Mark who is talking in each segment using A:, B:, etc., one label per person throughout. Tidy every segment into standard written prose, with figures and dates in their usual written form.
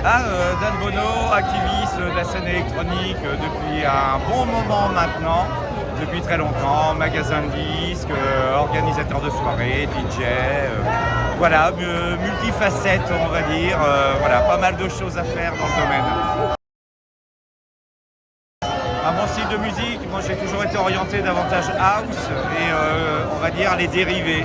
A: Dan Bono, activiste de la scène électronique depuis un bon moment maintenant, depuis très longtemps, magasin de disques, organisateur de soirées, DJ, voilà, multifacette on va dire, voilà, pas mal de choses à faire dans le domaine. À mon style de musique, moi j'ai toujours été orienté davantage house et on va dire les dérivés.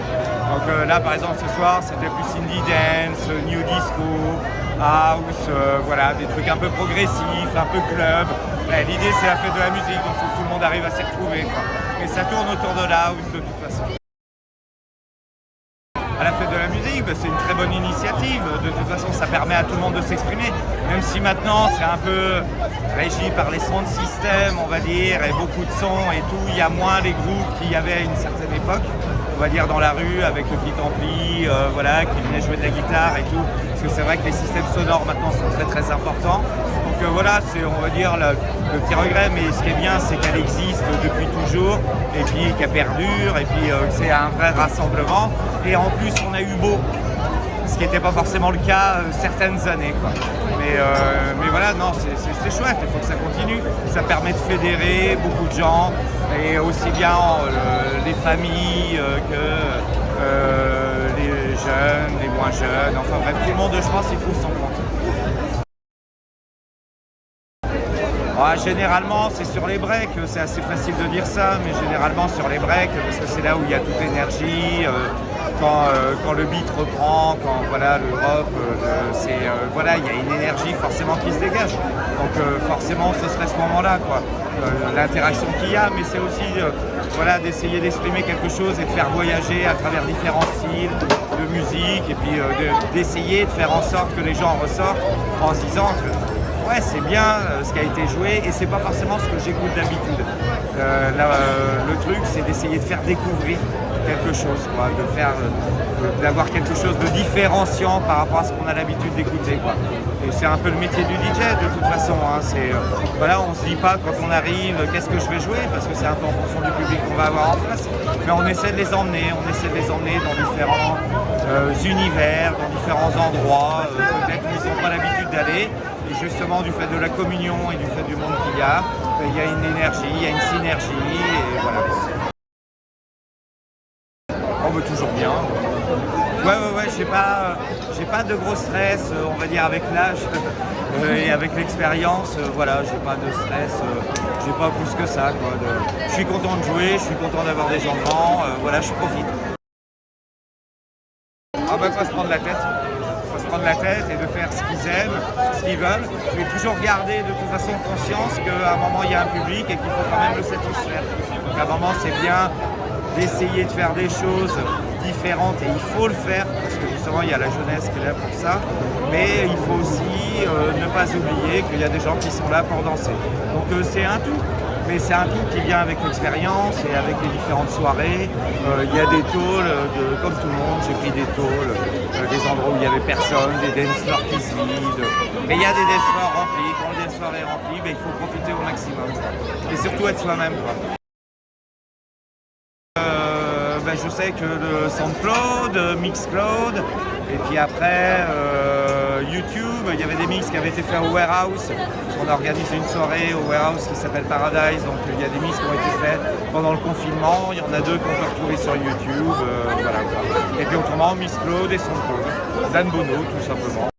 A: Donc là par exemple ce soir c'était plus indie dance, new disco, house, voilà, des trucs un peu progressifs, un peu club. Ouais, l'idée c'est la fête de la musique, donc il faut que tout le monde arrive à s'y retrouver, quoi. Et ça tourne autour de la house de toute façon. À la fête de la musique, c'est une très bonne initiative. De toute façon, ça permet à tout le monde de s'exprimer. Même si maintenant, c'est un peu régi par les sound systems, on va dire, et beaucoup de sons et tout. Il y a moins les groupes qu'il y avait à une certaine époque, on va dire dans la rue, avec le petit ampli, voilà, qui venait jouer de la guitare et tout. Parce que c'est vrai que les systèmes sonores maintenant sont très très importants. Donc voilà, c'est, on va dire, le petit regret, mais ce qui est bien, c'est qu'elle existe depuis toujours, et puis qu'elle perdure, et puis que c'est un vrai rassemblement. Et en plus, on a eu beau, ce qui n'était pas forcément le cas certaines années, quoi. Mais voilà, non, c'est chouette, il faut que ça continue. Ça permet de fédérer beaucoup de gens, et aussi bien les familles que les jeunes, les moins jeunes, enfin bref, tout le monde, je pense, y trouve son compte. Ouais, généralement, c'est sur les breaks, c'est assez facile de dire ça, mais généralement sur les breaks, parce que c'est là où il y a toute l'énergie, quand le beat reprend, quand voilà, le rap, voilà, il y a une énergie forcément qui se dégage. Donc forcément, ce serait ce moment-là, quoi. L'interaction qu'il y a, mais c'est aussi voilà, d'essayer d'exprimer quelque chose et de faire voyager à travers différents styles de musique, et puis d'essayer de faire en sorte que les gens en ressortent en se disant que ouais, c'est bien ce qui a été joué et c'est pas forcément ce que j'écoute d'habitude. Le truc, c'est d'essayer de faire découvrir quelque chose, quoi, d'avoir quelque chose de différenciant par rapport à ce qu'on a l'habitude d'écouter, quoi. Et c'est un peu le métier du DJ de toute façon, hein. Voilà, on se dit pas quand on arrive qu'est-ce que je vais jouer, parce que c'est un peu en fonction du public qu'on va avoir en face, mais on essaie de les emmener, dans différents univers, dans différents endroits, peut-être où ils n'ont pas l'habitude d'aller. Et justement, du fait de la communion et du fait du monde qu'il y a une énergie, il y a une synergie, et voilà. On veut toujours bien. Ouais, j'ai pas de gros stress, on va dire, avec l'âge et avec l'expérience, voilà, j'ai pas de stress, j'ai pas plus que ça, quoi. Je suis content de jouer, je suis content d'avoir des gens devant, voilà, je profite. Ah bah, faut se prendre la tête. Faut se prendre la tête et de faire ce qu'ils aiment, ce qu'ils veulent, mais toujours garder de toute façon conscience qu'à un moment il y a un public et qu'il faut quand même le satisfaire. Donc à un moment c'est bien d'essayer de faire des choses différentes, et il faut le faire parce que justement il y a la jeunesse qui est là pour ça, mais il faut aussi ne pas oublier qu'il y a des gens qui sont là pour danser. Donc c'est un tout. Mais c'est un tout qui vient avec l'expérience et avec les différentes soirées. Il y a des tôles, comme tout le monde, j'ai pris des tôles, des endroits où il n'y avait personne, des dance floors qui se vident. Mais il y a des dance floors remplis. Quand le dance floor est rempli, il faut profiter au maximum, quoi. Et surtout être soi-même, quoi. Je sais que le SoundCloud, Mixcloud, et puis après YouTube, il y avait des mix qui avaient été faits au Warehouse. On a organisé une soirée au Warehouse qui s'appelle Paradise, donc il y a des mix qui ont été faits pendant le confinement. Il y en a 2 qu'on peut retrouver sur YouTube, voilà. Et puis autrement, Mixcloud et SoundCloud. Dan Bono, tout simplement.